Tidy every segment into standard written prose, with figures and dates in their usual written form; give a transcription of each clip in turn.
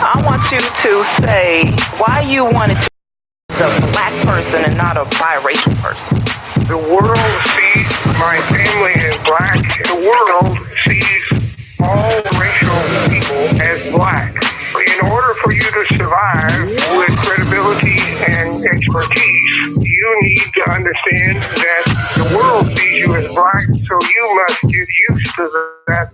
I want you to say why you wanted to be a black person and not a biracial person. The world sees my family as black. The world sees all racial people as black. In order for you to survive with credibility and expertise, you need to understand that the world sees you as black, so you must get used to that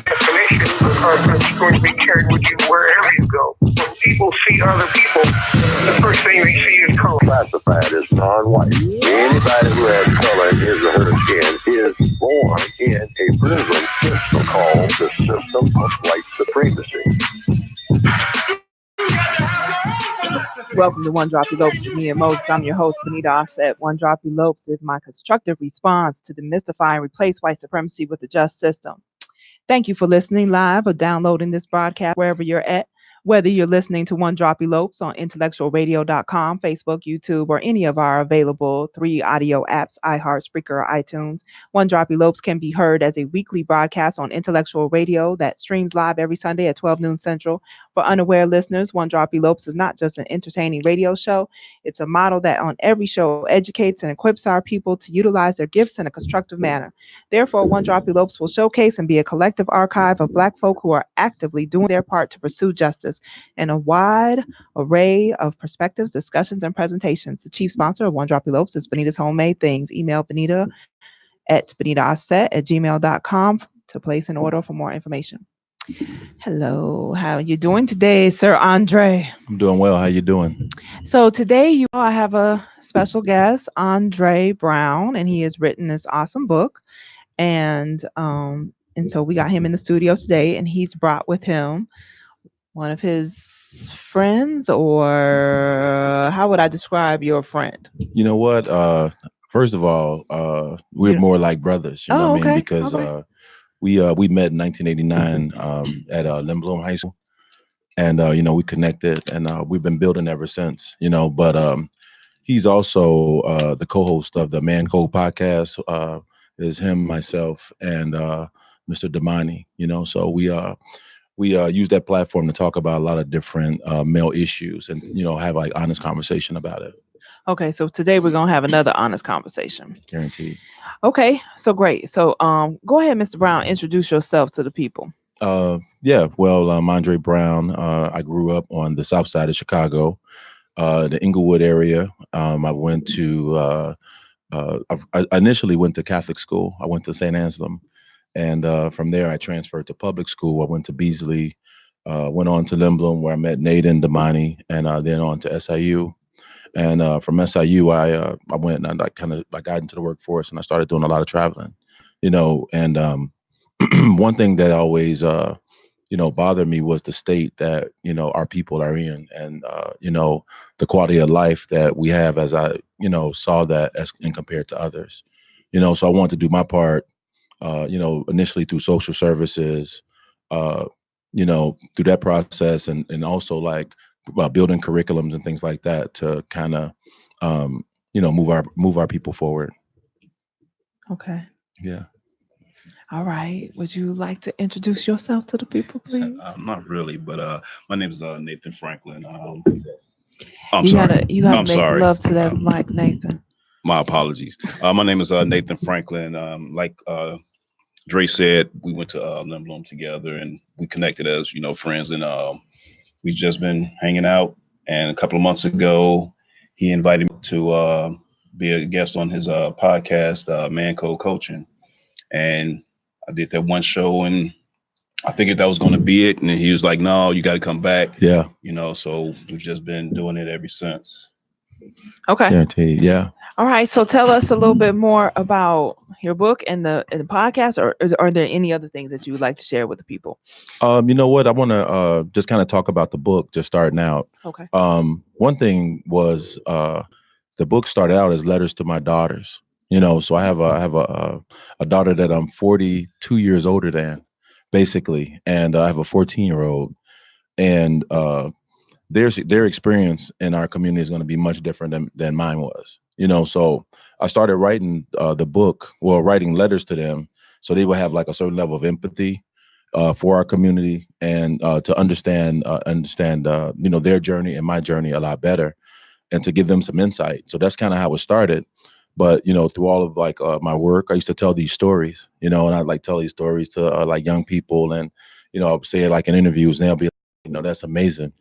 definition because it's going to be carried with you wherever you go. When people see other people, the first thing they see is color. Classified as non-white. Anybody who has color in his or her skin is born in a prison system called the system of white supremacy. Welcome to One Drop Elopes with me and Moses. I'm your host, Benita Offset. One Drop Elopes is my constructive response to demystify and replace white supremacy with a just system. Thank you for listening live or downloading this broadcast wherever you're at. Whether you're listening to One Drop Elopes on IntellectualRadio.com, Facebook, YouTube, or any of our available 3 audio apps, iHeart, Spreaker, or iTunes, One Drop Elopes can be heard as a weekly broadcast on Intellectual Radio that streams live every Sunday at 12 noon Central. For unaware listeners, One Drop Elopes is not just an entertaining radio show. It's a model that on every show educates and equips our people to utilize their gifts in a constructive manner. Therefore, One Drop Elopes will showcase and be a collective archive of Black folk who are actively doing their part to pursue justice in a wide array of perspectives, discussions, and presentations. The chief sponsor of One Drop Elopes is Benita's Homemade Things. Email Benita at benitaosset@gmail.com to place an order for more information. Hello, how are you doing today, Sir Andre? I'm doing well. How you doing? So today, I have a special guest, Andre Brown, and he has written this awesome book. And so we got him in the studio today, and he's brought with him one of his friends, or how would I describe your friend? You know what? First of all, we're more like brothers. You know what I mean? Because we met in 1989 at Lindblom High School, and we connected, and we've been building ever since. But he's also the co-host of the Man Code podcast. Is him, myself, and Mr. Damani. So we use that platform to talk about a lot of different male issues and, have like honest conversation about it. Okay. So today we're going to have another honest conversation. Guaranteed. Okay. So great. So go ahead, Mr. Brown, introduce yourself to the people. I'm Andre Brown. I grew up on the south side of Chicago, the Inglewood area. I went to, I initially went to Catholic school. I went to St. Anselm. And from there, I transferred to public school. I went to Beasley, went on to Lindblom, where I met Nathan, Damani, and then on to SIU. And from SIU, I went and I got into the workforce, and I started doing a lot of traveling, And one thing that always, bothered me was the state that, our people are in, and, the quality of life that we have, as I, saw that as in compared to others. So I wanted to do my part. Initially through social services, through that process, and also like building curriculums and things like that to kind of, move our people forward. Okay. Yeah. All right. Would you like to introduce yourself to the people, please? Not really, but my name is Nathan Franklin. You gotta make love to that mic, Nathan. My apologies. My name is Nathan Franklin. Like Dre said, we went to Lindblom together, and we connected as friends, and we've just been hanging out. And a couple of months ago, he invited me to be a guest on his podcast, Man Code Coaching, and I did that one show, and I figured that was going to be it. And he was like, "No, you got to come back." Yeah. So we've just been doing it ever since. Okay. Guaranteed. Yeah. All right. So tell us a little bit more about your book and the podcast, or are there any other things that you would like to share with the people? You know what? I want to just kind of talk about the book, just starting out. Okay. One thing was the book started out as letters to my daughters. So I have a daughter that I'm 42 years older than, basically, and I have a 14-year-old, and their experience in our community is going to be much different than mine was. So I started writing the book, writing letters to them, so they would have like a certain level of empathy, for our community and to understand their journey and my journey a lot better, and to give them some insight. So that's kind of how it started. But through all of like my work, I used to tell these stories, and I'd like tell these stories to like young people, and I'll say it like in interviews, and they'll be like, that's amazing.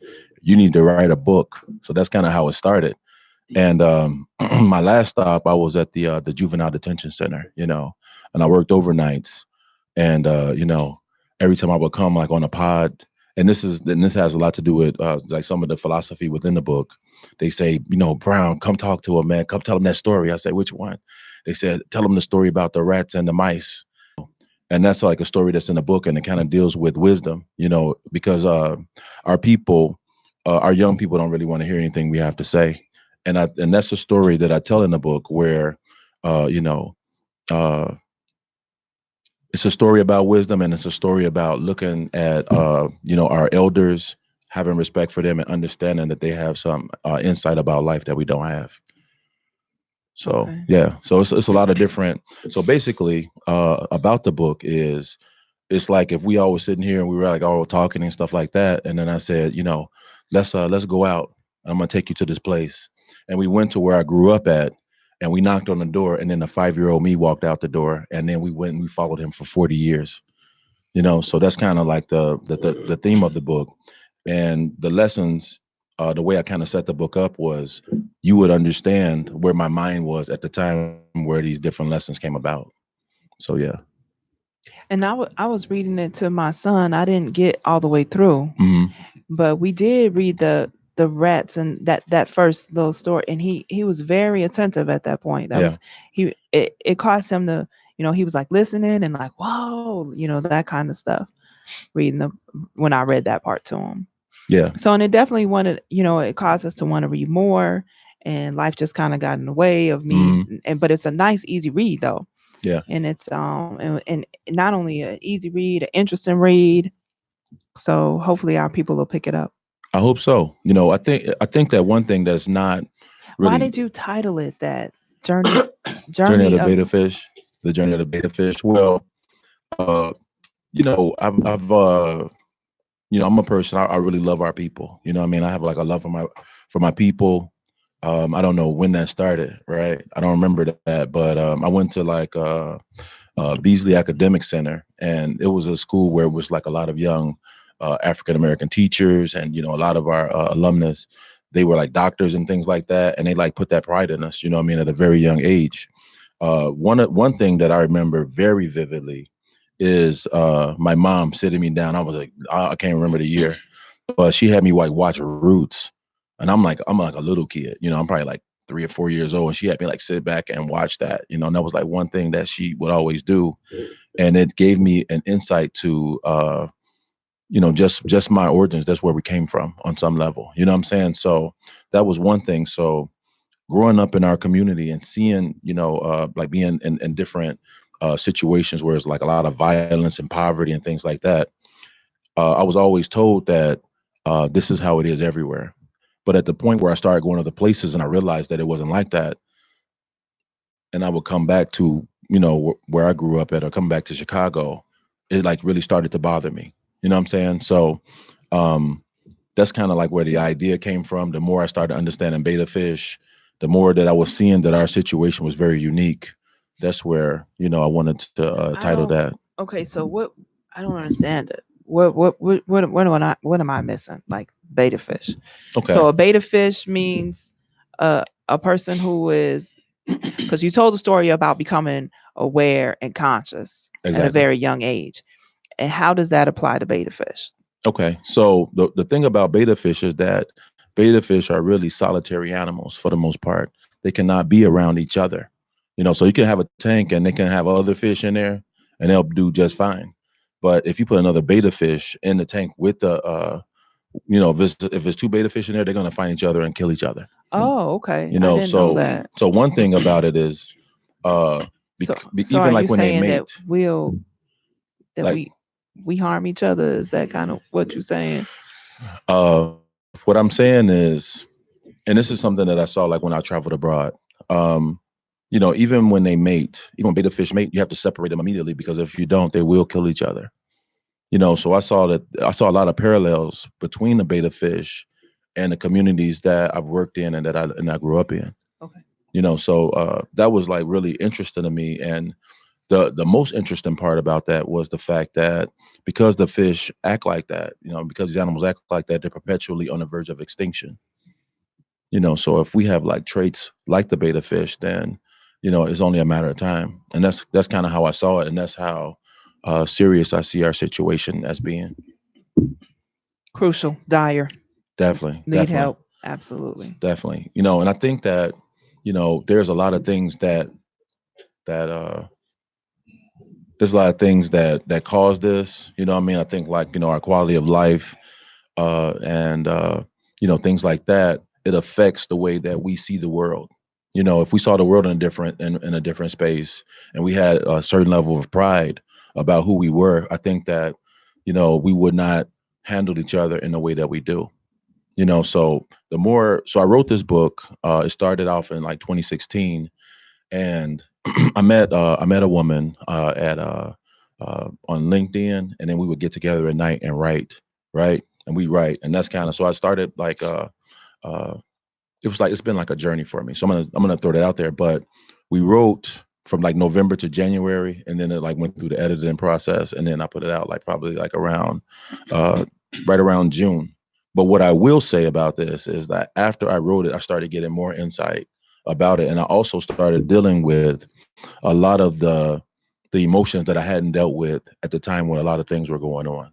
You need to write a book. So that's kind of how it started. And my last stop, I was at the juvenile detention center, and I worked overnights. And every time I would come like on a pod, and this has a lot to do with like some of the philosophy within the book. They say, Brown, come talk to him, man. Come tell him that story. I say, which one? They said, tell him the story about the rats and the mice. And that's like a story that's in the book, and it kind of deals with wisdom, because our people, our young people don't really want to hear anything we have to say. And that's a story that I tell in the book where, uh, it's a story about wisdom, and it's a story about looking at, our elders, having respect for them, and understanding that they have some insight about life that we don't have. So, Okay. yeah, so it's a lot of different. So basically, about the book is, it's like if we all were sitting here and we were like all talking and stuff like that, and then I said, let's go out. I'm gonna take you to this place, and we went to where I grew up at, and we knocked on the door, and then the 5-year-old me walked out the door, and then we went and we followed him for 40 years. So that's kind of like the theme of the book, and the lessons. The way I kind of set the book up was, you would understand where my mind was at the time where these different lessons came about. So yeah. And I was reading it to my son. I didn't get all the way through, Hmm. but we did read the rats and that first little story, and he was very attentive at that point. That Yeah. was it caused him to, he was like listening and like, whoa, that kind of stuff, reading when I read that part to him. Yeah. So, and it definitely wanted, it caused us to want to read more, and life just kind of got in the way of me. But it's a nice, easy read though. Yeah. And it's and not only an easy read, an interesting read. So hopefully our people will pick it up. I hope so. I think that one thing that's not really. Why did you title it that? Journey Journey of the of beta fish. The journey of the beta fish. Well, I've I'm a person. I really love our people. I mean, I have like a love for my people. I don't know when that started, right? I don't remember that, but I went to like Beasley Academic Center, and it was a school where it was like a lot of young African American teachers, and a lot of our alumnus. They were like doctors and things like that, and they like put that pride in us. I mean, at a very young age. One thing that I remember very vividly is my mom sitting me down. I was like, I can't remember the year, but she had me like watch Roots, and I'm like a little kid, I'm probably like 3 or 4 years old, and she had me like sit back and watch that, and that was like one thing that she would always do, and it gave me an insight to just my origins. That's where we came from on some level, what I'm saying? So that was one thing. So growing up in our community and seeing, like being in different situations where it's like a lot of violence and poverty and things like that, I was always told that this is how it is everywhere. But at the point where I started going other places and I realized that it wasn't like that, and I would come back to, where I grew up at, or come back to Chicago, it like really started to bother me. You know what I'm saying? So that's kind of like where the idea came from. The more I started understanding beta fish, the more that I was seeing that our situation was very unique. That's where, I wanted to title that. Okay, so what? I don't understand it. What am I missing? Like beta fish. Okay. So a beta fish means a person who is, because you told the story about becoming aware and conscious at a very young age. And how does that apply to beta fish? Okay, so the thing about beta fish is that beta fish are really solitary animals for the most part. They cannot be around each other. So you can have a tank and they can have other fish in there and they'll do just fine. But if you put another beta fish in the tank with the, if it's 2 beta fish in there, they're going to find each other and kill each other. Oh, okay. I didn't know that. So one thing about it is, even like when they mate, we harm each other. Is that kind of what you're saying? What I'm saying is, and this is something that I saw like when I traveled abroad, even when they mate, even when beta fish mate, you have to separate them immediately, because if you don't, they will kill each other. So I saw a lot of parallels between the betta fish and the communities that I've worked in and that I grew up in. Okay. So that was like really interesting to me. And the most interesting part about that was the fact that because the fish act like that, because these animals act like that, they're perpetually on the verge of extinction. So if we have like traits like the betta fish, then it's only a matter of time. And that's kind of how I saw it, and that's how serious I see our situation as being. Crucial, dire, Definitely, need help. Absolutely. definitely. And I think that there's a lot of things that there's a lot of things that cause this. I mean, I think like our quality of life, and things like that. It affects the way that we see the world. If we saw the world in a different space, and we had a certain level of pride about who we were, I think that we would not handle each other in the way that we do. So I wrote this book. It started off in like 2016, and I met a woman at on LinkedIn, and then we would get together at night and write, right? And we write, and that's kind of so I started like uh, it's been like a journey for me. So I'm gonna throw that out there. But we wrote from like November to January, and then it like went through the editing process, and then I put it out like probably like around uh, right around June. But what I will say about this is that after I wrote it, I started getting more insight about it, and I also started dealing with a lot of the emotions that I hadn't dealt with at the time when a lot of things were going on.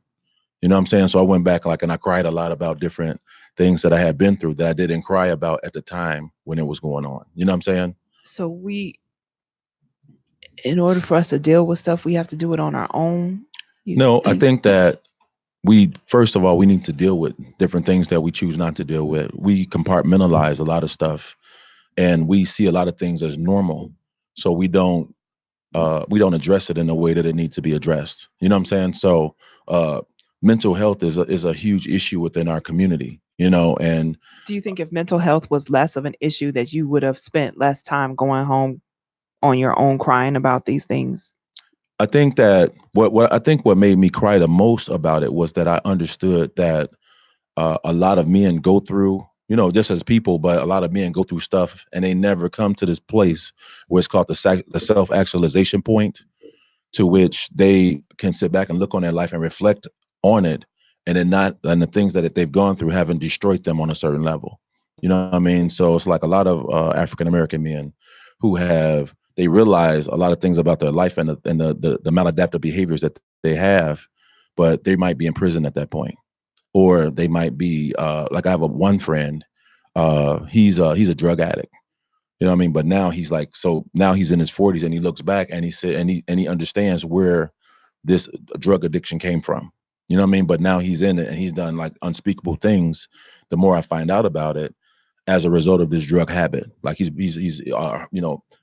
You know what I'm saying? So I went back like and I cried a lot about different things that I had been through that I didn't cry about at the time when it was going on. You know what I'm saying? So in order for us to deal with stuff, we have to do it on our own. No, I think that we first of all we need to deal with different things that we choose not to deal with. We compartmentalize a lot of stuff, and we see a lot of things as normal. So we don't address it in the way that it needs to be addressed. You know what I'm saying? So mental health is a huge issue within our community, and Do you think if mental health was less of an issue, that you would have spent less time going home on your own crying about these things? I think that what made me cry the most about it was that I understood that a lot of men go through, just as people, but a lot of men go through stuff and they never come to this place where it's called the self-actualization point, to which they can sit back and look on their life and reflect on it, and the things that they've gone through haven't destroyed them on a certain level. You know what I mean? So it's like a lot of African American men who they realize a lot of things about their life and the maladaptive behaviors that they have, but they might be in prison at that point, or they might be like I have one friend, he's a drug addict. You know what I mean? But now now he's in his 40s, and he looks back and he said, and he understands where this drug addiction came from. You know what I mean? But now he's in it, and he's done like unspeakable things. The more I find out about it, as a result of this drug habit, like he's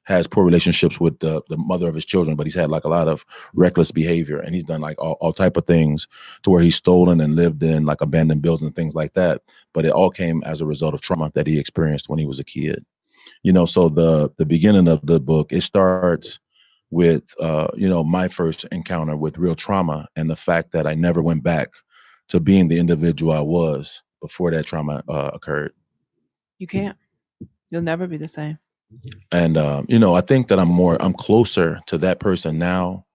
has poor relationships with the mother of his children, but he's had like a lot of reckless behavior, and he's done like all type of things to where he's stolen and lived in like abandoned buildings and things like that. But it all came as a result of trauma that he experienced when he was a kid. So the beginning of the book, it starts with my first encounter with real trauma, and the fact that I never went back to being the individual I was before that trauma occurred. You can't. You'll never be the same. And I think that I'm closer to that person now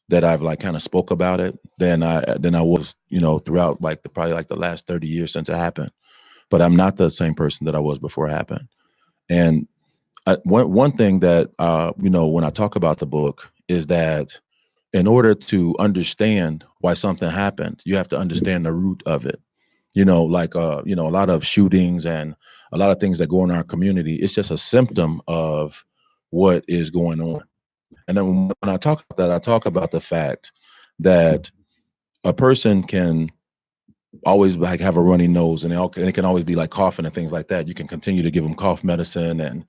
that I've like kind of spoke about it than I was throughout like probably like the last 30 years since it happened. But I'm not the same person that I was before it happened. And one thing that when I talk about the book is that in order to understand why something happened, you have to understand the root of it. Like a lot of shootings and a lot of things that go in our community, it's just a symptom of what is going on. And then when I talk about that, I talk about the fact that a person can always like have a runny nose, and it can always be like coughing and things like that. You can continue to give them cough medicine and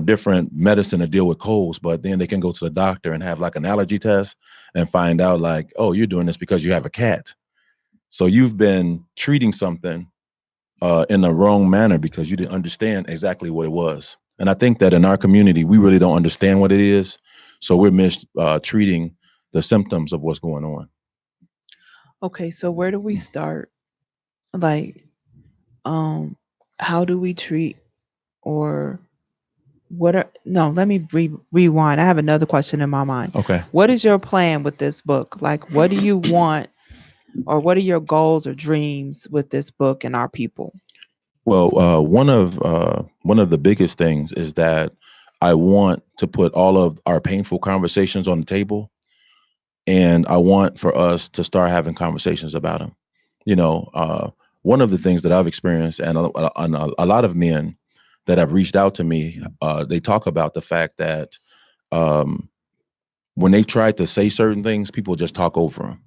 different medicine to deal with colds, but then they can go to the doctor and have like an allergy test and find out like, oh, you're doing this because you have a cat. So you've been treating something in the wrong manner because you didn't understand exactly what it was. And I think that in our community, we really don't understand what it is. So we're treating the symptoms of what's going on. Okay, so where do we start? Like, um, how do we treat or what are no, let me rewind. I have another question in my mind. Okay. What is your plan with this book? Like, what do you want or what are your goals or dreams with this book and our people? Well, one of the biggest things is that I want to put all of our painful conversations on the table, and I want for us to start having conversations about them. You know, one of the things that I've experienced, and a lot of men that have reached out to me, they talk about the fact that um, when they try to say certain things, people just talk over them,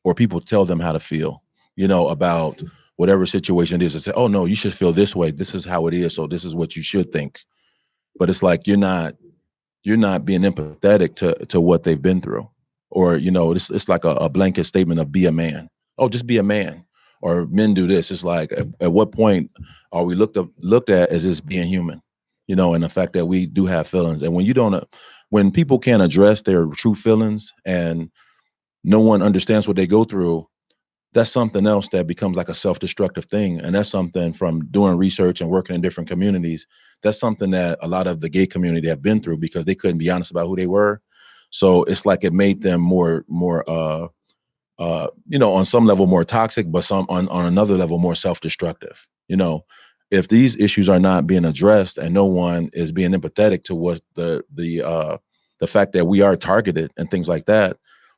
or people tell them how to feel. About whatever situation it is, and say, "Oh no, you should feel this way. This is how it is. So this is what you should think." But it's like you're not being empathetic to what they've been through, or it's like a blanket statement of be a man. Oh, just be a man, or men do this. It's like at what point are we looked at as just being human, and the fact that we do have feelings, and when people can't address their true feelings and no one understands what they go through, that's something else that becomes like a self-destructive thing. And that's something, from doing research and working in different communities, that's something that a lot of the gay community have been through because they couldn't be honest about who they were. So it's like it made them more on some level more toxic, but some on another level more self-destructive. If these issues are not being addressed and no one is being empathetic to what the fact that we are targeted and things like that,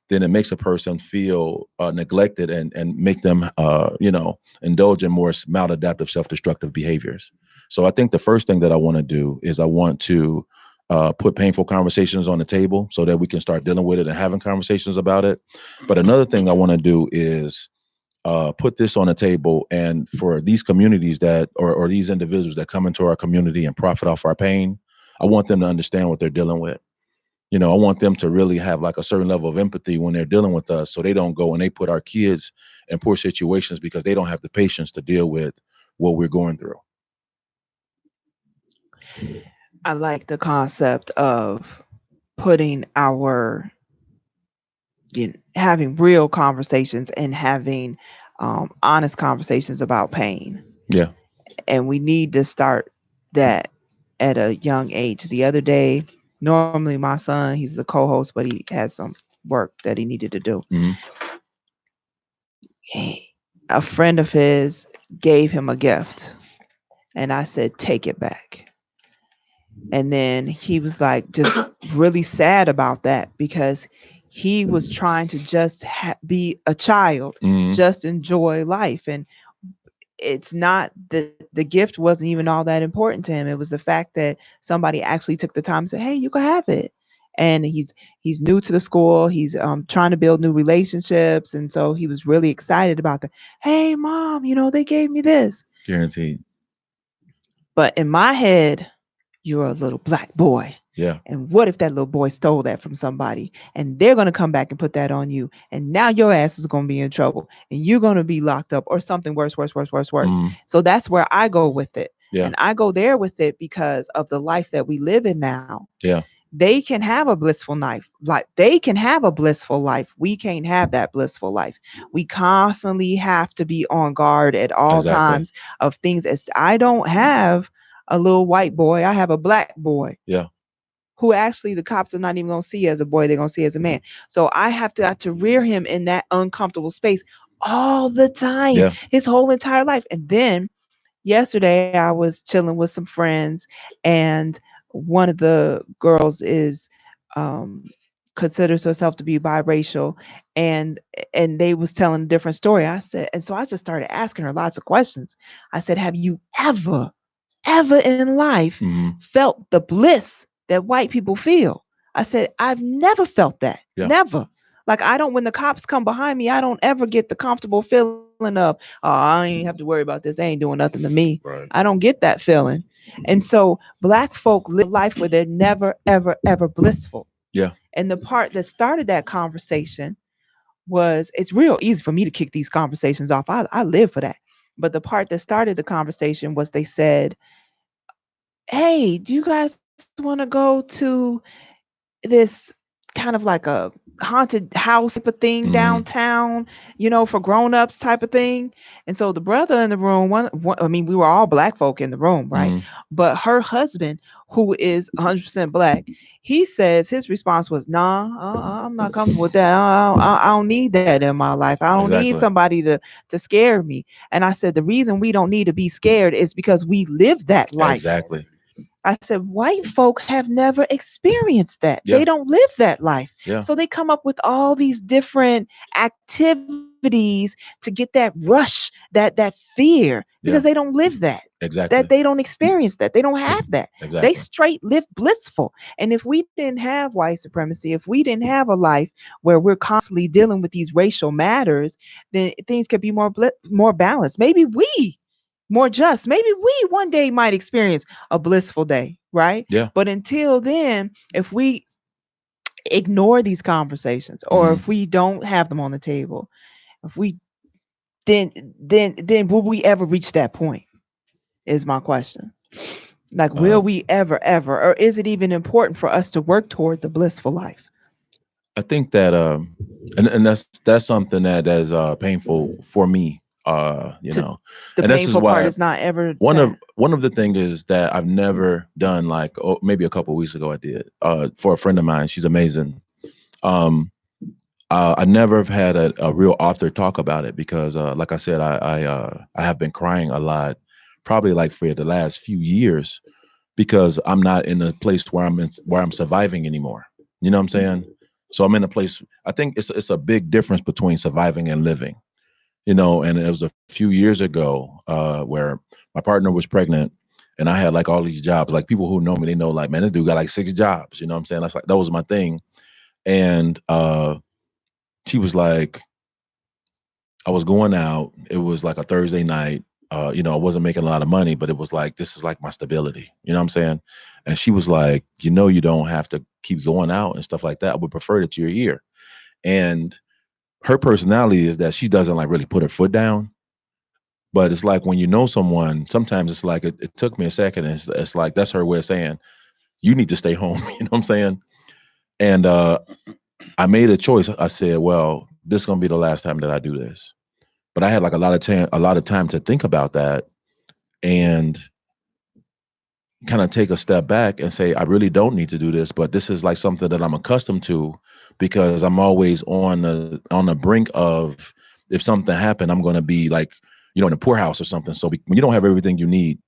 then it makes a person feel neglected and make them indulge in more maladaptive self-destructive behaviors. So I think the first thing that I want to do is I want to put painful conversations on the table so that we can start dealing with it and having conversations about it. But another thing I want to do is put this on the table, and for these communities or these individuals that come into our community and profit off our pain, I want them to understand what they're dealing with. I want them to really have like a certain level of empathy when they're dealing with us, so they don't go and they put our kids in poor situations because they don't have the patience to deal with what we're going through. I like the concept of putting our having real conversations and having honest conversations about pain. Yeah. And we need to start that at a young age. The other day, normally my son, he's the co-host, but he has some work that he needed to do. Mm-hmm. A friend of his gave him a gift, and I said, take it back. And then he was like just really sad about that because he was trying to just be a child, Mm-hmm. just enjoy life. And it's not the gift wasn't even all that important to him. It was the fact that somebody actually took the time and said, hey, you can have it. And he's new to the school. He's trying to build new relationships. And so he was really excited about that. Hey, mom, they gave me this. Guaranteed. But in my head, you're a little black boy. Yeah. And what if that little boy stole that from somebody and they're going to come back and put that on you? And now your ass is going to be in trouble and you're going to be locked up or something worse. Mm-hmm. So that's where I go with it. Yeah. And I go there with it because of the life that we live in now. Yeah. They can have a blissful life. Like they can have a blissful life. We can't have that blissful life. We constantly have to be on guard at all times of things. As I don't have a little white boy, I have a black boy. Yeah. Who actually the cops are not even going to see as a boy, they're going to see as a man. So I have to rear him in that uncomfortable space all the time, his whole entire life. And then yesterday I was chilling with some friends, and one of the girls is considers herself to be biracial, and they was telling a different story. I said, and so I just started asking her lots of questions. I said, have you ever in life felt the bliss that white people feel? I said, I've never felt that. Never. Like when the cops come behind me, I don't ever get the comfortable feeling of, oh, I ain't have to worry about this. They ain't doing nothing to me. Right. I don't get that feeling. And so black folk live life where they're never, ever, ever blissful. Yeah. And the part that started that conversation was, it's real easy for me to kick these conversations off. I live for that. But the part that started the conversation was they said, hey, do you guys want to go to this kind of like a haunted house type of thing Mm-hmm. downtown, for grown-ups type of thing. And so the brother in the room, I mean, we were all black folk in the room, right? Mm-hmm. But her husband, who is 100% black, he says his response was, "Nah, I'm not comfortable with that. I don't need that in my life. I don't need Exactly. somebody to scare me." And I said, the reason we don't need to be scared is because we live that life. Exactly. I said, white folk have never experienced that. Yeah. They don't live that life. Yeah. So they come up with all these different activities to get that rush, that fear, because they Yeah. don't live that. That Exactly. they don't experience that. They don't have that. They Exactly. straight live blissful. And if we didn't have white supremacy, if we didn't have a life where we're constantly dealing with these racial matters, then things could be more balanced. Maybe we more just. Maybe we one day might experience a blissful day, right? Yeah. But until then, if we ignore these conversations or Mm-hmm. if we don't have them on the table, if we then will we ever reach that point? Is my question. Like, will Um, we ever, or is it even important for us to work towards a blissful life? I think that and that's something that is painful for me. To the And this is painful part why is not ever one of that. one of the thing is that I've never done, like, oh, maybe a couple of weeks ago I did for a friend of mine. She's amazing. Um, I never have had a real author talk about it because, like I said, I have been crying a lot, probably like for the last few years because I'm not in a place where I'm surviving anymore. You know what I'm saying? So I'm in a place. I think it's a big difference between surviving and living. And it was a few years ago where my partner was pregnant, and I had like all these jobs. Like people who know me, they know like, man, this dude got like 6 jobs. You know what I'm saying? That's like that was my thing. And she was like, I was going out. It was like a Thursday night. I wasn't making a lot of money, but it was like, this is like my stability. You know what I'm saying? And she was like, you don't have to keep going out and stuff like that. I would prefer that you're here. And her personality is that she doesn't like really put her foot down. But it's like when you know someone, sometimes it's like it took me a second. And it's like that's her way of saying, you need to stay home. You know what I'm saying? And I made a choice. I said, well, this is gonna be the last time that I do this. But I had like a lot of time to think about that and kind of take a step back and say, I really don't need to do this, but this is like something that I'm accustomed to because I'm always on the brink of, if something happened, I'm going to be like, in a poorhouse or something. So when you don't have everything you need,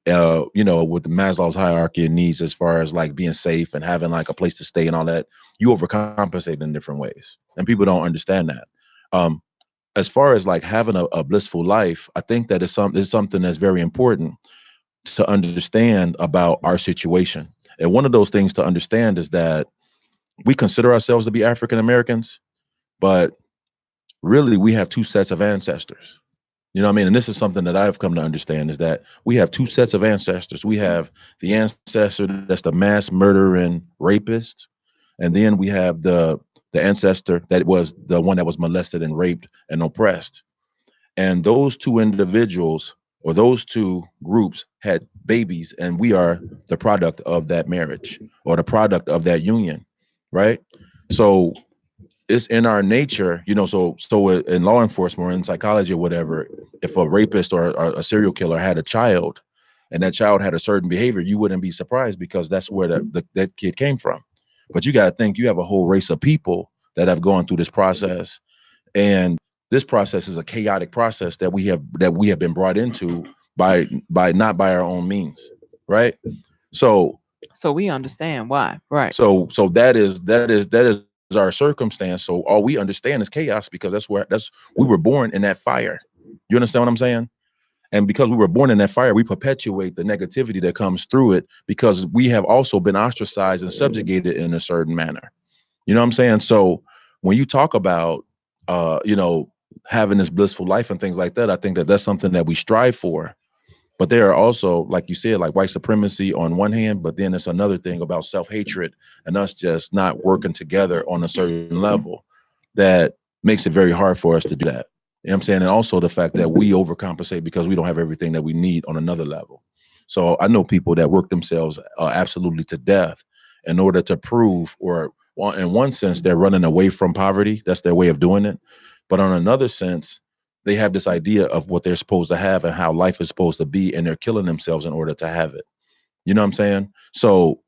with the Maslow's hierarchy of needs, as far as like being safe and having like a place to stay and all that, you overcompensate in different ways. And people don't understand that. Um, as far as like having a blissful life, I think that it's something that's very important to understand about our situation. And one of those things to understand is that we consider ourselves to be African Americans, but really we have two sets of ancestors. You know what I mean? And this is something that I've come to understand is that we have two sets of ancestors. We have the ancestor that's the mass murdering rapist, and then we have the ancestor that was the one that was molested and raped and oppressed. And those two individuals or those two groups had babies, and we are the product of that marriage or the product of that union, right? So it's in our nature, so in law enforcement or in psychology or whatever, if a rapist or a serial killer had a child and that child had a certain behavior, you wouldn't be surprised because that's where that kid came from. But you got to think you have a whole race of people that have gone through this process, and this process is a chaotic process that we have been brought into by not by our own means, right? So So we understand why, right? so that is our circumstance. So all we understand is chaos because we were born in that fire. You understand what I'm saying? And because we were born in that fire, we perpetuate the negativity that comes through it because we have also been ostracized and subjugated in a certain manner. You know what I'm saying? So when you talk about, having this blissful life and things like that, I think that that's something that we strive for. But there are also, like you said, like white supremacy on one hand, but then it's another thing about self-hatred and us just not working together on a certain level that makes it very hard for us to do that. You know what I'm saying? And also the fact that we overcompensate because we don't have everything that we need on another level. So I know people that work themselves absolutely to death in order to prove or well, in one sense, they're running away from poverty. That's their way of doing it. But on another sense, they have this idea of what they're supposed to have and how life is supposed to be, and they're killing themselves in order to have it. You know what I'm saying? So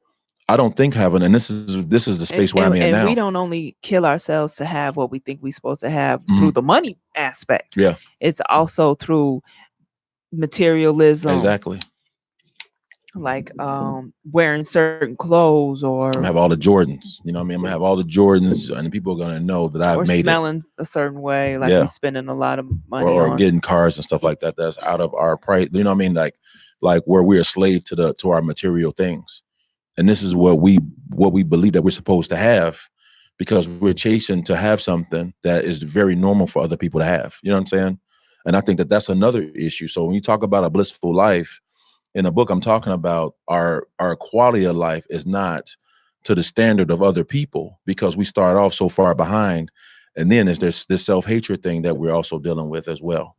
I don't think having, and this is the space where I'm in And now. we don't only kill ourselves to have what we think we're supposed to have Mhm. through the money aspect. Yeah, It's also through materialism, exactly. like wearing certain clothes I'm gonna or have all the Jordans. You know what I mean? I'm gonna have all the Jordans, and people are gonna know that I've made it. smelling a certain way, like Yeah. we spending a lot of Or, money or on. getting cars and stuff like that. That's out of our price. You know what I mean? Like where we're a slave to our material things. And this is what we believe that we're supposed to have, because we're chasing to have something that is very normal for other people to have. You know what I'm saying? And I think that that's another issue. So when you talk about a blissful life in a book, I'm talking about our quality of life is not to the standard of other people, because we start off so far behind. And then there's this self-hatred thing that we're also dealing with as well.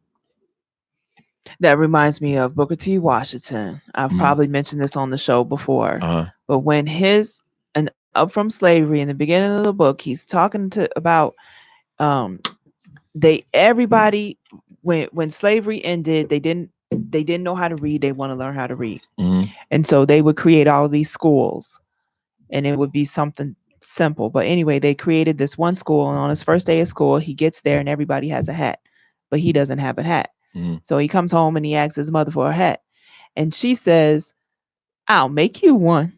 That reminds me of Booker T. Washington. I've Mhm. probably mentioned this on the show before. Uh-huh. But when and Up From Slavery, in the beginning of the book, he's talking about um everybody, when slavery ended, they didn't know how to read. They want to learn how to read. Mhm. And so they would create all these schools, and it would be something simple. But anyway, they created this one school, and on his first day of school, he gets there and everybody has a hat, but he doesn't have a hat. Mhm. So he comes home and he asks his mother for a hat. And she says, "I'll make you one,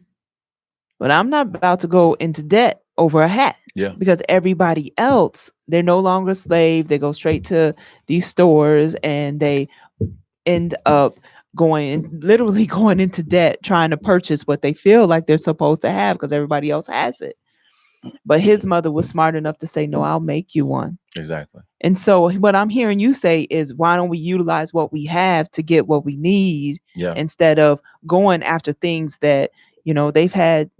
but I'm not about to go into debt over a hat." Yeah. Because everybody else, they're no longer slave. They go straight to these stores and they end up literally going into debt trying to purchase what they feel like they're supposed to have because everybody else has it. But his mother was smart enough to say, "No, I'll make you one." Exactly. And so what I'm hearing you say is, why don't we utilize what we have to get what we need, Yeah. instead of going after things that, they've had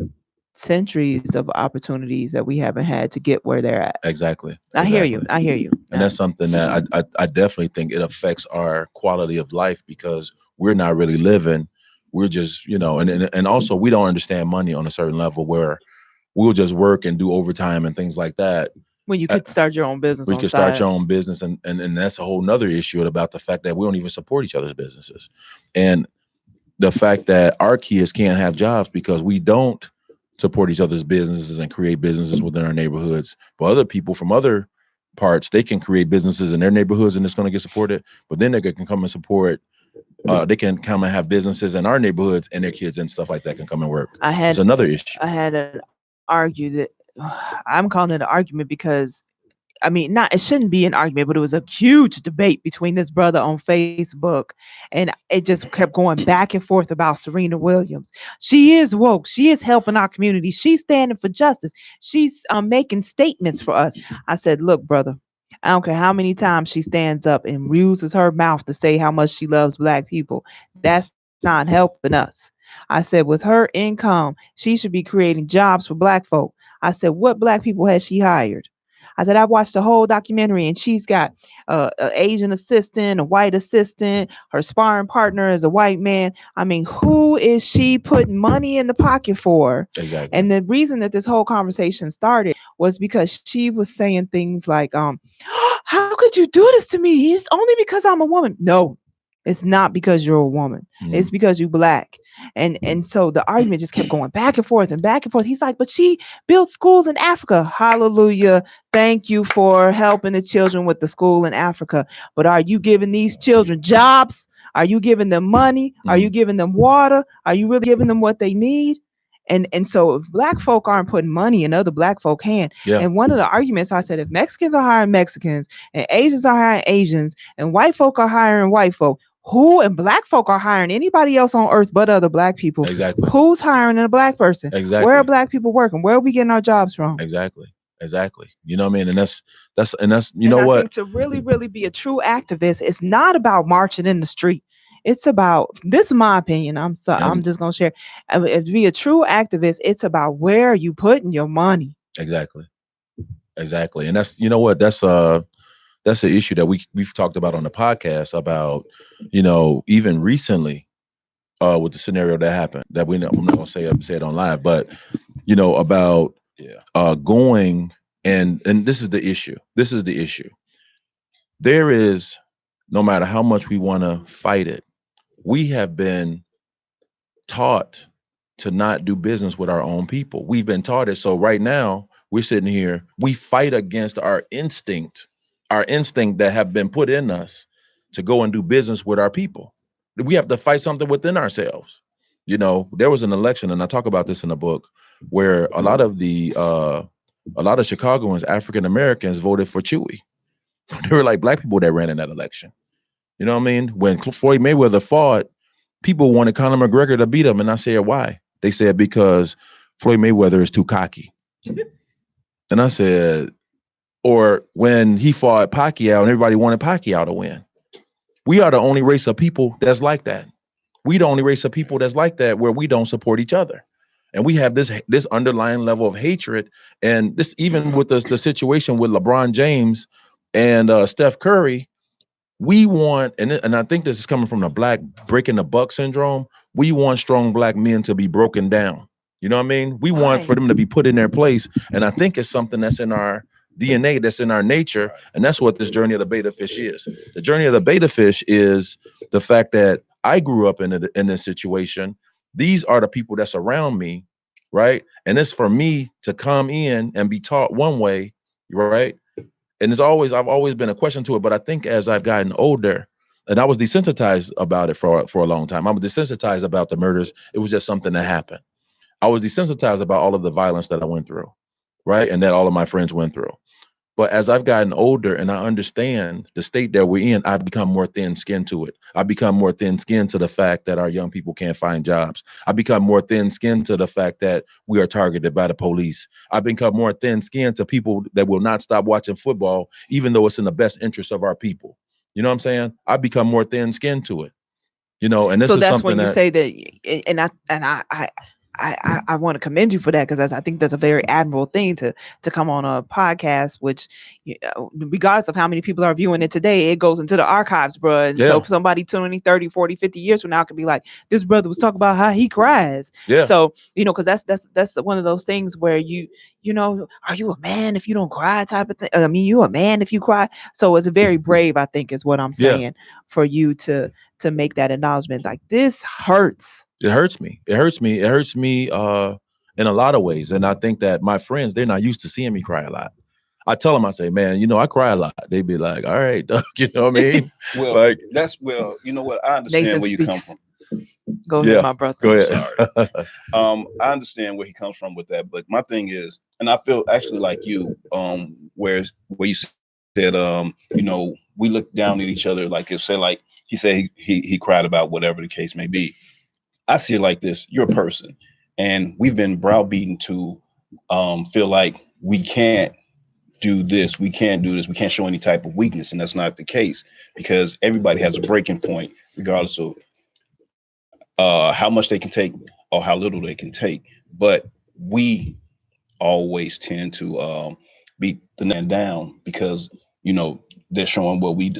centuries of opportunities that we haven't had to get where they're at. Exactly. I hear you. And that's something that I definitely think it affects our quality of life, because we're not really living. We're just, and also we don't understand money on a certain level where we'll just work and do overtime and things like that. When you could start your own business We on could the start side. your own business, and that's a whole nother issue about the fact that we don't even support each other's businesses. And the fact that our kids can't have jobs because we don't support each other's businesses and create businesses within our neighborhoods. But other people from other parts, they can create businesses in their neighborhoods and it's going to get supported. But then they can come and support. They can come and have businesses in our neighborhoods, and their kids and stuff like that can come and work. It's another issue. I had to argue that I'm calling it an argument because, I mean, not, it shouldn't be an argument, but it was a huge debate between this brother on Facebook, and it just kept going back and forth about Serena Williams. She is woke. She is helping our community. She's standing for justice. She's making statements for us. I said, "Look, brother, I don't care how many times she stands up and uses her mouth to say how much she loves Black people. That's not helping us." I said, with her income, she should be creating jobs for Black folk. I said, "What Black people has she hired?" I said, "I watched the whole documentary, and she's got an Asian assistant, a white assistant. Her sparring partner is a white man. I mean, who is she putting money in the pocket for?" Exactly. And the reason that this whole conversation started was because she was saying things like, "How could you do this to me? It's only because I'm a woman." No, it's not because you're a woman. It's because you Black. And so the argument just kept going back and forth and back and forth. He's like, "But she built schools in Africa." Hallelujah. Thank you for helping the children with the school in Africa. But are you giving these children jobs? Are you giving them money? Are you giving them water? Are you really giving them what they need? And so if Black folk aren't putting money in other Black folk hand, Yeah. and one of the arguments I said, if Mexicans are hiring Mexicans and Asians are hiring Asians and white folk are hiring white folk, who and Black folk are hiring anybody else on earth but other Black people? Exactly. Who's hiring a Black person? Exactly. Where are Black people working? Where are we getting our jobs from? Exactly. You know what I mean? And that's you And know I what? think to really, really be a true activist, it's not about marching in the street. It's about, this is my opinion. I'm just gonna share. To be a true activist, it's about where are you putting your money. Exactly. And that's, you know what? That's an issue that we've talked about on the podcast about, even recently, with the scenario that happened that I'm not gonna say it on live, but about going and this is the issue. This is the issue. There is, no matter how much we want to fight it, we have been taught to not do business with our own people. We've been taught it. So right now we're sitting here, we fight against our instinct that have been put in us to go and do business with our people. We have to fight something within ourselves. You know, there was an election, and I talk about this in the book, where a lot of Chicagoans, African Americans, voted for Chewy. They were like black people that ran in that election. You know what I mean? When Floyd Mayweather fought, people wanted Conor McGregor to beat him, and I said, why? They said, because Floyd Mayweather is too cocky. And I said, or when he fought Pacquiao and everybody wanted Pacquiao to win. We are the only race of people that's like that. We the only race of people that's like that, where we don't support each other. And we have this underlying level of hatred. And this, even with the situation with LeBron James and Steph Curry, we want, and I think this is coming from the black breaking the buck syndrome. We want strong black men to be broken down. You know what I mean? We want for them to be put in their place. And I think it's something that's in our DNA, that's in our nature. And that's what this journey of the beta fish is. The journey of the beta fish is the fact that I grew up in this situation. These are the people that's around me, right? And it's for me to come in and be taught one way, right? And I've always been a question to it, but I think as I've gotten older, and I was desensitized about it for a long time. I was desensitized about the murders. It was just something that happened. I was desensitized about all of the violence that I went through, right? And that all of my friends went through. But as I've gotten older and I understand the state that we're in, I've become more thin-skinned to it. I become more thin-skinned to the fact that our young people can't find jobs. I become more thin-skinned to the fact that we are targeted by the police. I become more thin-skinned to people that will not stop watching football, even though it's in the best interest of our people. You know what I'm saying? I become more thin-skinned to it. You know, and this is that's something when you say that, and I want to commend you for that, because I think that's a very admirable thing to come on a podcast, which, regardless of how many people are viewing it today, it goes into the archives, bro. And so somebody 20, 30, 40, 50 years from now can be like, this brother was talking about how he cries. Yeah. So, because that's one of those things where you know, are you a man if you don't cry type of thing? I mean, you a man if you cry. So it's very brave, I think, is what I'm saying, for you to make that acknowledgement. Like, this hurts. It hurts me. It hurts me. It hurts me in a lot of ways. And I think that my friends, they're not used to seeing me cry a lot. I tell them, I say, man, I cry a lot. They be like, all right, Doug, you know what I mean? Well, you know what? I understand Nathan where you come from. Go ahead, my brother. Go ahead. Sorry. I understand where he comes from with that, but my thing is, and I feel actually like you, where you said, we look down at each other, like he said he cried about whatever the case may be. I see it like this: you're a person, and we've been browbeaten to feel like we can't do this, we can't do this, we can't show any type of weakness, and that's not the case, because everybody has a breaking point, regardless of how much they can take or how little they can take. But we always tend to beat the man down because they're showing what we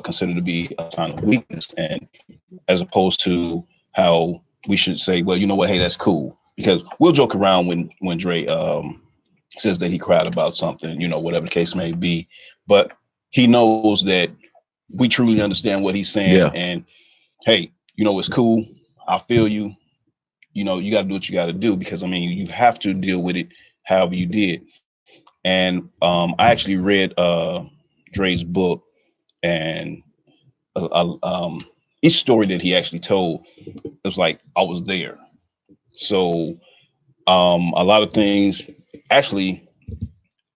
consider to be a sign of weakness, and as opposed to how we should say, well, you know what, hey, that's cool, because we'll joke around when Dre says that he cried about something, whatever the case may be, but he knows that we truly understand what he's saying, and hey, it's cool, I feel you, you got to do what you got to do, because you have to deal with it however you did. And I actually read Dre's book, and each story that he actually told, it was like I was there. So a lot of things, actually,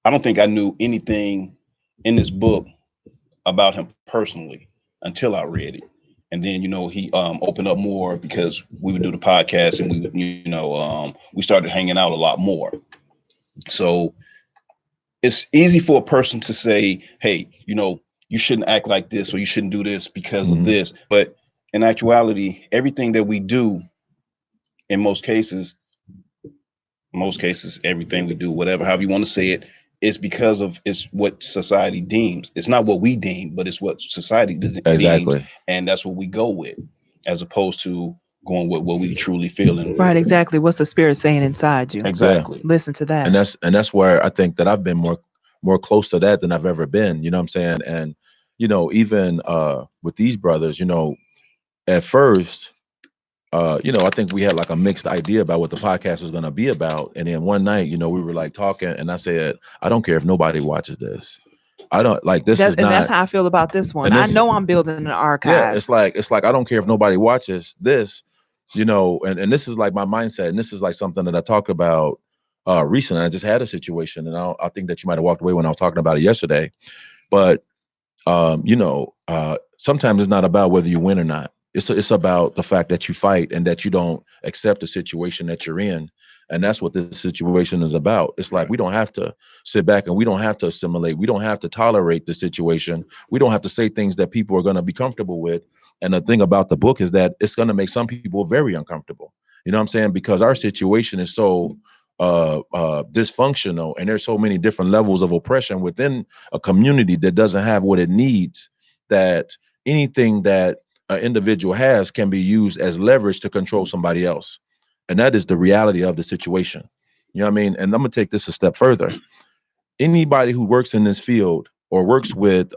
I don't think I knew anything in this book about him personally until I read it. And then, he opened up more because we would do the podcast, and we would, we started hanging out a lot more. So it's easy for a person to say, hey, you shouldn't act like this, or you shouldn't do this because of this. But in actuality, everything that we do, in most cases, everything we do, however you want to say it, is because of it's what society deems. It's not what we deem, but it's what society deems. Exactly. And that's what we go with, as opposed to going with what we truly feeling. Right, exactly. What's the spirit saying inside you? Exactly. Listen to that. And that's where I think that I've been more close to that than I've ever been. You know what I'm saying? And even with these brothers, at first, I think we had like a mixed idea about what the podcast was going to be about. And then one night, we were like talking, and I said, I don't care if nobody watches this. I don't like this. And that's how I feel about this one. I know I'm building an archive. Yeah, it's like I don't care if nobody watches this, and this is like my mindset, and this is like something that I talked about recently. I just had a situation, and I think that you might have walked away when I was talking about it yesterday. But sometimes it's not about whether you win or not. It's about the fact that you fight and that you don't accept the situation that you're in. And that's what this situation is about. It's like we don't have to sit back and we don't have to assimilate. We don't have to tolerate the situation. We don't have to say things that people are going to be comfortable with. And the thing about the book is that it's going to make some people very uncomfortable. You know what I'm saying? Because our situation is so dysfunctional, and there's so many different levels of oppression within a community that doesn't have what it needs, that anything that an individual has can be used as leverage to control somebody else. And that is the reality of the situation. You know what I mean? And I'm going to take this a step further. Anybody who works in this field or works with,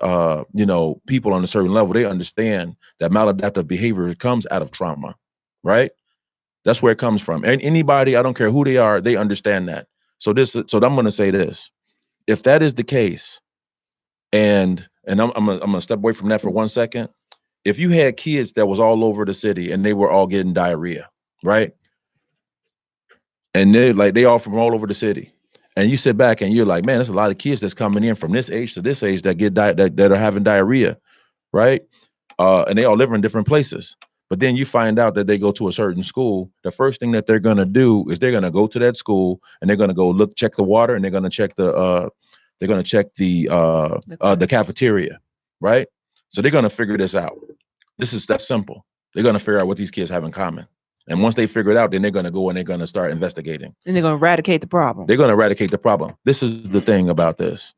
people on a certain level, they understand that maladaptive behavior comes out of trauma, right? That's where it comes from. And anybody, I don't care who they are, they understand that. So I'm going to say this. If that is the case, and I'm going to step away from that for 1 second. If you had kids that was all over the city and they were all getting diarrhea, right? And they all from all over the city. And you sit back and you're like, man, there's a lot of kids that's coming in from this age to this age that get that are having diarrhea, right? And they all live in different places. But then you find out that they go to a certain school. The first thing that they're gonna do is they're gonna go to that school and they're gonna go check the water, and they're gonna check the cafeteria, right? So they're gonna figure this out. That's simple. They're gonna figure out what these kids have in common. And once they figure it out, then they're going to go and they're going to start investigating. And they're going to eradicate the problem. They're going to eradicate the problem. This is the thing about this.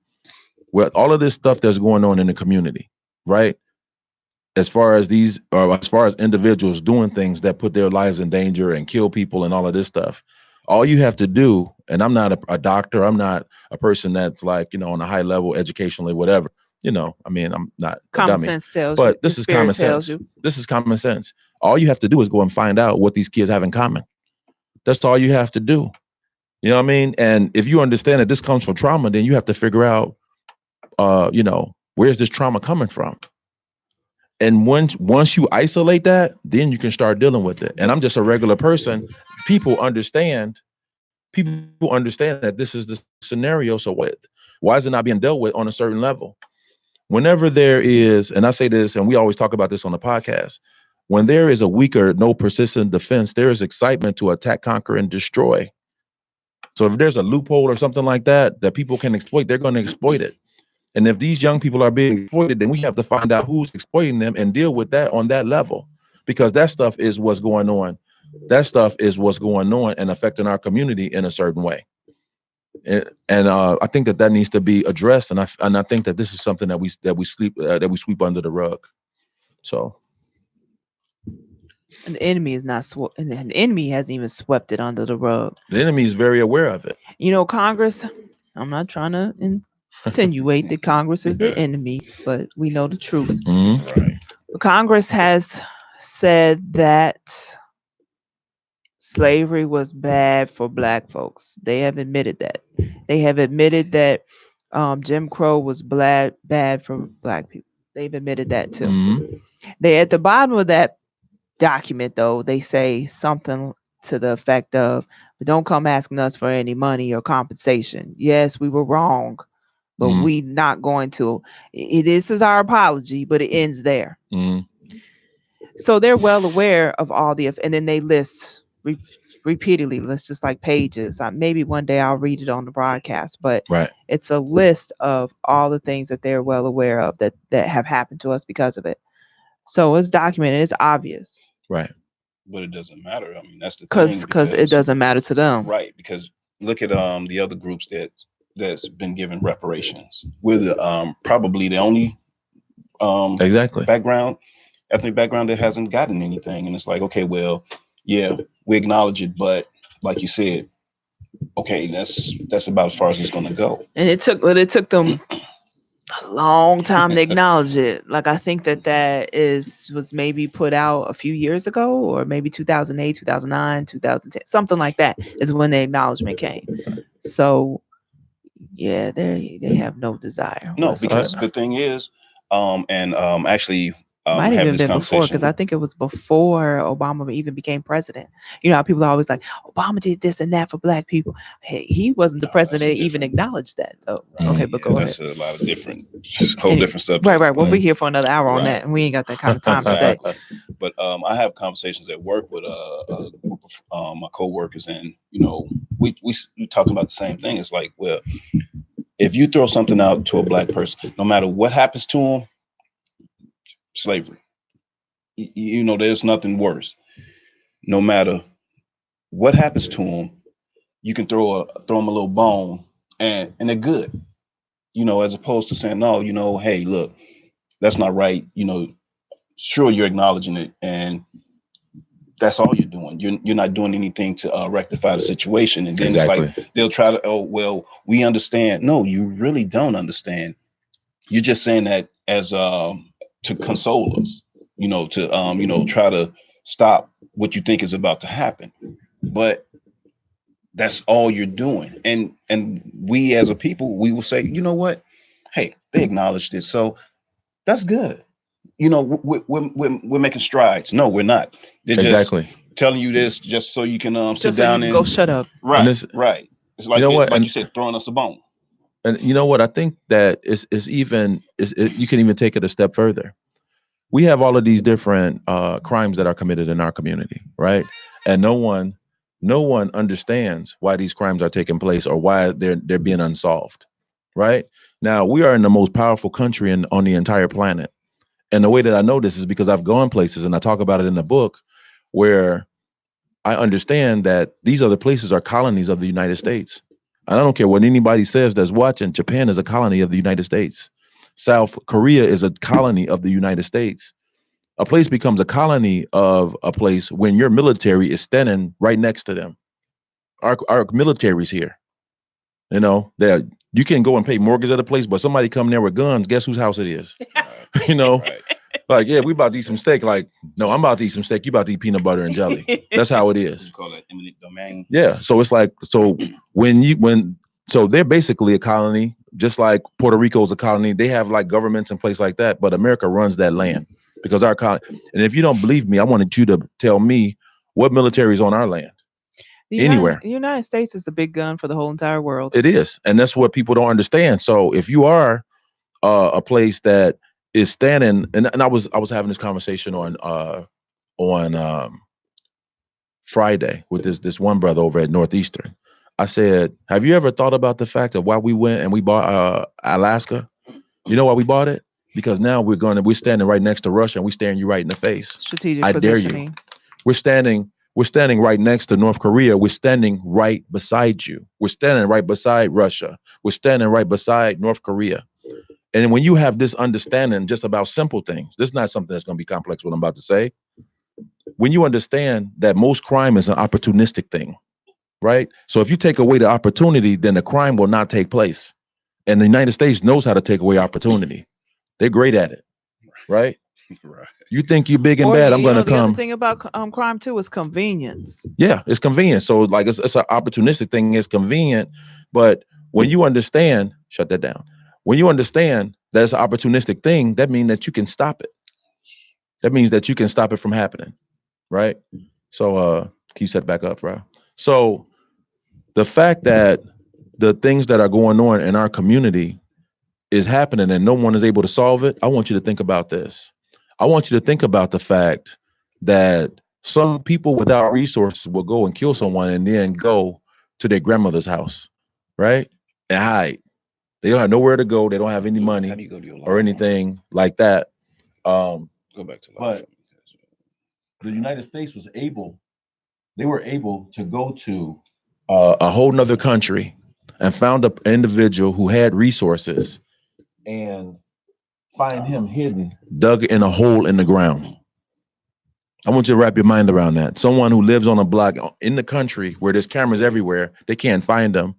With all of this stuff that's going on in the community, right? As far as individuals doing things that put their lives in danger and kill people and all of this stuff, all you have to do, and I'm not a doctor, I'm not a person that's like, on a high level educationally, whatever. I'm not common sense tells you. But this is common sense. This is common sense. All you have to do is go and find out what these kids have in common. That's all you have to do. You know what I mean? And if you understand that this comes from trauma, then you have to figure out, where's this trauma coming from? And once you isolate that, then you can start dealing with it. And I'm just a regular person. People understand that this is the scenario. So why is it not being dealt with on a certain level? Whenever there is, and I say this, and we always talk about this on the podcast, when there is a weaker, no persistent defense, there is excitement to attack, conquer, and destroy. So if there's a loophole or something like that people can exploit, they're going to exploit it. And if these young people are being exploited, then we have to find out who's exploiting them and deal with that on that level, because that stuff is what's going on. That stuff is what's going on and affecting our community in a certain way. And I think that needs to be addressed, and I think that this is something that we sweep under the rug. So, and the enemy is not, and the enemy hasn't even swept it under the rug. The enemy is very aware of it. Congress. I'm not trying to insinuate that Congress is the enemy, but we know the truth. Mm-hmm. Right. Congress has said that slavery was bad for Black folks. They have admitted that. They have admitted that Jim Crow was bad for Black people. They've admitted that too. Mm-hmm. They at the bottom of that document, though, they say something to the effect of, "Don't come asking us for any money or compensation. Yes, we were wrong, but we not going to. This is our apology, but it ends there." Mm-hmm. So they're well aware of all and then they list repeatedly, lists just like pages. Maybe one day I'll read it on the broadcast, but right. It's a list of all the things that they're well aware of that have happened to us because of it. So it's documented, it's obvious. Right. But it doesn't matter. I mean, that's the thing. Because it doesn't matter to them. Right. Because look at the other groups that's been given reparations. We're probably the only exactly ethnic background that hasn't gotten anything. And it's like, okay, well, yeah, we acknowledge it, but like you said, okay, that's about as far as it's gonna go. And it took them a long time to acknowledge it. Like I think that was maybe put out a few years ago, or maybe 2008, 2009, 2010, something like that is when the acknowledgement came. So yeah, they have no desire No, because whatsoever. the thing is, and actually Might have have even this been before, because I conversation. think it was before Obama even became president. You know how people are always like, Obama did this and that for black people. Hey, he wasn't the No, that's president a that even different. acknowledged that though. Right. Okay, but Yeah, go ahead. that's a lot of different, whole Anyway, different right, subject. right. We'll But be here for another hour on right, that, and we ain't got that kind of time today. exactly. But I have conversations at work with a group of my coworkers, and we talking about the same thing. It's like, well, if you throw something out to a black person, no matter what happens to them, slavery. There's nothing worse. No matter what happens to them, you can throw them a little bone, and they're good. As opposed to saying, no, hey, look, that's not right. Sure, you're acknowledging it, and that's all you're doing. You're not doing anything to rectify the situation. And then Exactly. it's like they'll try to, oh, well, we understand. No, you really don't understand. You're just saying that as to console us, to try to stop what you think is about to happen. But that's all you're doing. And we as a people, we will say, you know what? Hey, they acknowledged it, so that's good. We're making strides. No, we're not. They're just Exactly. telling you this just so you can sit Just so you down can go and shut up. And right, this, right. It's you like know what, like and you said, throwing us a bone. you know what, I think that you can even take it a step further. We have all of these different crimes that are committed in our community, right? And no one understands why these crimes are taking place or why they're being unsolved, right? Now we are in the most powerful country on the entire planet, and the way that I know this is because I've gone places and I talk about it in the book where I understand that these other places are colonies of the United States. And I don't care what anybody says that's watching. Japan is a colony of the United States. South Korea is a colony of the United States. A place becomes a colony of a place when your military is standing right next to them. Our military's here. That you can go and pay mortgage at a place, but somebody come there with guns. Guess whose house it is? Right, you know, right. like, yeah, we about to eat some steak. Like, no, I'm about to eat some steak. You about to eat peanut butter and jelly. That's how it You is. call that eminent domain. Yeah. So it's like, so so they're basically a colony, just like Puerto Rico is a colony. They have like governments in place like that, but America runs that land because our colony. And if you don't believe me, I wanted you to tell me what military is on our land anywhere. The United States is the big gun for the whole entire world. It is, and that's what people don't understand. So if you are a place that is standing, and I was having this conversation on Friday with this one brother over at Northeastern. I said, have you ever thought about the fact of why we went and we bought Alaska? You know why we bought it? Because now we're standing right next to Russia and we're staring you right in the face. Strategic I dare you. positioning. We're standing right next to North Korea. We're standing right beside you. We're standing right beside Russia. We're standing right beside North Korea. And when you have this understanding just about simple things, this is not something that's going to be complex, what I'm about to say. When you understand that most crime is an opportunistic thing, right? So if you take away the opportunity, then the crime will not take place. And the United States knows how to take away opportunity. They're great at it, right? Right. You think you're big and Or bad, I'm going to the other come. thing about crime too is convenience. Yeah, it's convenient. So like it's an opportunistic thing. It's convenient. But when you understand, shut that down. When you understand that it's an opportunistic thing, that means that you can stop it. That means that you can stop it from happening, right? So can you set back up, bro? So the fact that the things that are going on in our community is happening and no one is able to solve it, I want you to think about this. I want you to think about the fact that some people without resources will go and kill someone and then go to their grandmother's house, right? And hide. They don't have nowhere to go. They don't have any How money do you go to your life? or anything like that. Go back to life. But the United States they were able to go to a whole nother country and found an individual who had resources and find him hidden, dug in a hole in the ground. I want you to wrap your mind around that. Someone who lives on a block in the country where there's cameras everywhere, they can't find them,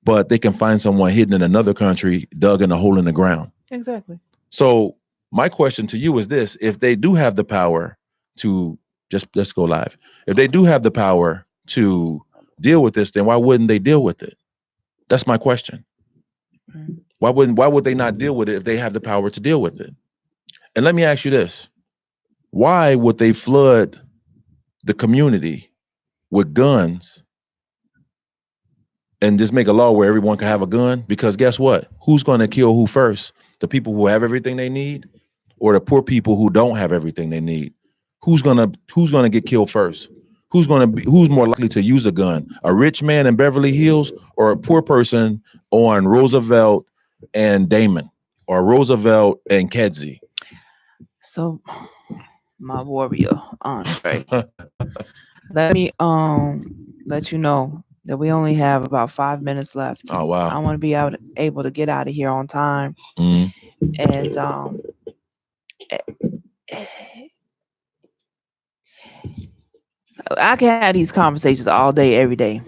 but they can find someone hidden in another country, dug in a hole in the ground. Exactly. So my question to you is this: if they do have the power to just let's go live, if they do have the power to deal with this, then why wouldn't they deal with it? That's my question. Mm. Why would they not deal with it if they have the power to deal with it? And let me ask you this: why would they flood the community with guns and just make a law where everyone can have a gun? Because guess what? Who's going to kill who first? The people who have everything they need, or the poor people who don't have everything they need? Who's gonna get killed first? Who's more likely to use a gun? A rich man in Beverly Hills or a poor person on Roosevelt and Damon, or Roosevelt and Kedzie? So, my warrior, Andre, let me let you know that we only have about 5 minutes left. Oh I wow. want to be able to get out of here on time, Mm, and I can have these conversations all day, every day,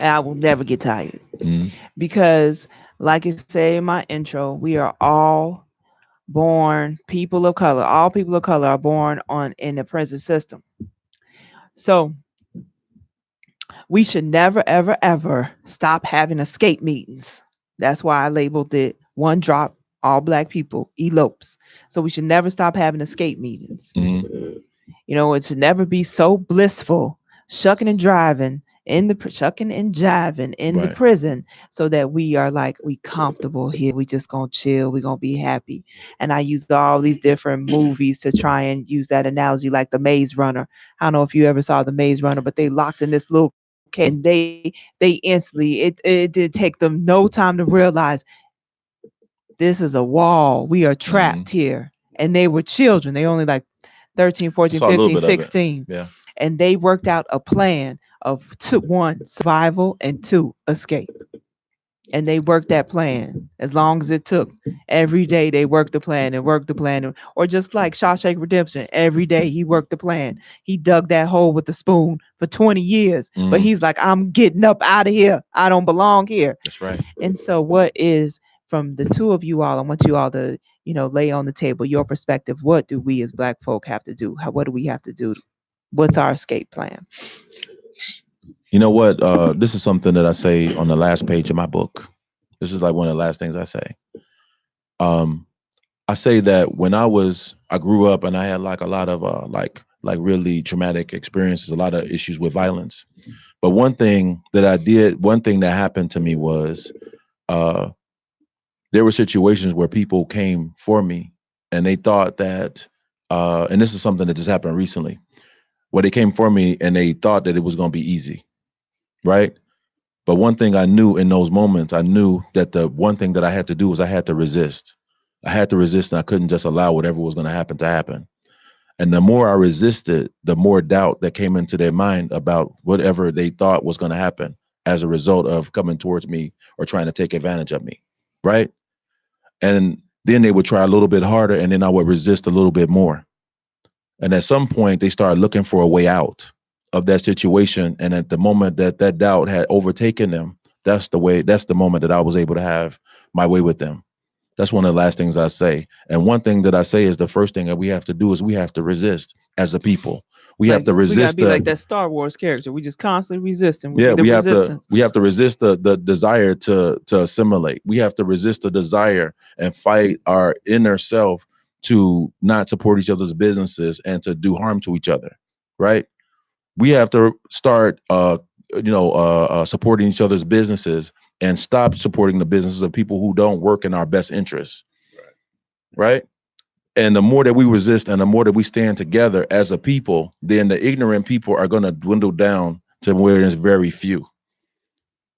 and I will never get tired mm, because, like I say in my intro, we are all born people of color. All people of color are born on in the prison system. So we should never, ever, ever stop having escape meetings. That's why I labeled it one drop, all black people, elopes. So we should never stop having escape meetings. mm. You know, it should never be so blissful, shucking and driving shucking and jiving in the Right. prison, so that we are like we comfortable here. We just gonna chill. We gonna be happy. And I used all these different movies to try and use that analogy, like the Maze Runner. I don't know if you ever saw the Maze Runner, but they locked in this little cave, and they instantly it did take them no time to realize this is a wall. We are Mm. trapped here. And they were children. They only like 13, I 14, saw a little 15, bit of it. 16. Yeah. And they worked out a plan of two, one, survival, and two, escape. And they worked that plan as long as it took. Every day they worked the plan and worked the plan. Or just like Shawshank Redemption, every day he worked the plan. He dug that hole with the spoon for 20 years. But Mm. he's like, I'm getting up out of here. I don't belong here. That's right. And so, what is from the two of you all? I want you all to, lay on the table your perspective. What do we as Black folk have to do? What do we have to do? What's our escape plan? You know what? This is something that I say on the last page of my book. This is like one of the last things I say. Um, I say that when I grew up and I had like a lot of like really traumatic experiences, a lot of issues with violence. But one thing that happened to me was uh, there were situations where people came for me and they thought that, and this is something that just happened recently, where they came for me and they thought that it was going to be easy, right? But one thing I knew in those moments, I knew that the one thing that I had to do was I had to resist. I had to resist, and I couldn't just allow whatever was going to happen to happen. And the more I resisted, the more doubt that came into their mind about whatever they thought was going to happen as a result of coming towards me or trying to take advantage of me, right? And then they would try a little bit harder, and then I would resist a little bit more. And at some point, they started looking for a way out of that situation. And at the moment that that doubt had overtaken them, that's the moment that I was able to have my way with them. That's one of the last things I say. And one thing that I say is the first thing that we have to do is we have to resist as a people. We have to We gotta resist be like that Star Wars character. We just constantly resisting. yeah, Be the resistance. we have to resist the desire to assimilate. We have to resist the desire and fight our inner self to not support each other's businesses and to do harm to each other, right? We have to start supporting each other's businesses and stop supporting the businesses of people who don't work in our best interests, right? And the more that we resist and the more that we stand together as a people, then the ignorant people are going to dwindle down to where there's very few.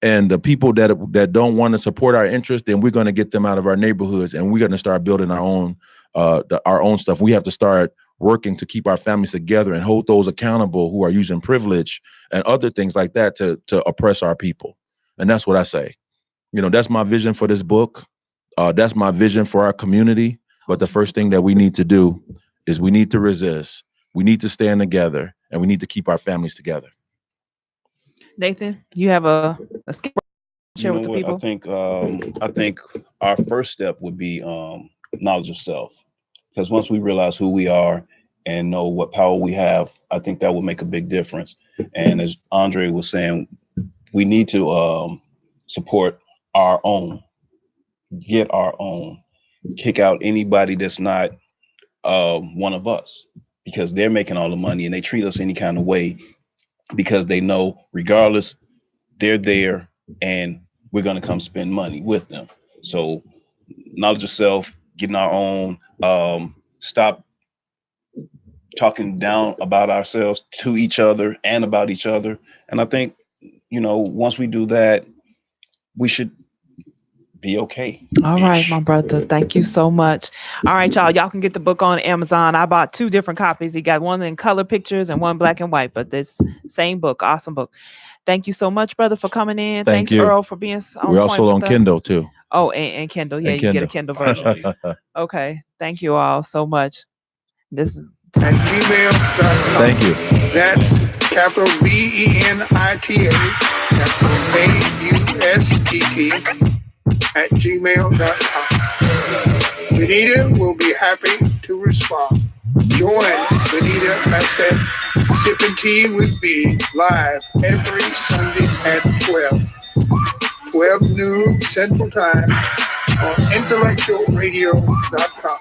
And the people that don't want to support our interests, then we're going to get them out of our neighborhoods, and we're going to start building our own stuff. We have to start working to keep our families together and hold those accountable who are using privilege and other things like that to oppress our people. And that's what I say. That's my vision for this book. That's my vision for our community. But the first thing that we need to do is we need to resist. We need to stand together, and we need to keep our families together. Nathan, you have a skip share You with know the what? people. I think our first step would be knowledge of self. Because once we realize who we are and know what power we have, I think that would make a big difference. And as Andre was saying, we need to support our own, get our own, kick out anybody that's not one of us, because they're making all the money and they treat us any kind of way because they know regardless, they're there and we're going to come spend money with them. So knowledge of self, getting our own, stop talking down about ourselves to each other and about each other. And I think, once we do that, we should be okay. All right, my brother. Thank you so much. All right, y'all. Y'all can get the book on Amazon. I bought 2 different copies. He got one in color pictures and one black and white, but this same book. Awesome book. Thank you so much, brother, for coming in. Thank Thanks, you. Earl, for being on We're point also with on us. Kindle too. Oh, and Kindle. Yeah, And you get a Kindle version. Okay. Thank you all so much. This At gmail.com. Thank you. That's capital BENITA, capital AUSTT at gmail.com. Benita will be happy to respond. Join Benita Bassett Sipping Tea with Me live every Sunday at 12 noon Central Time on IntellectualRadio.com.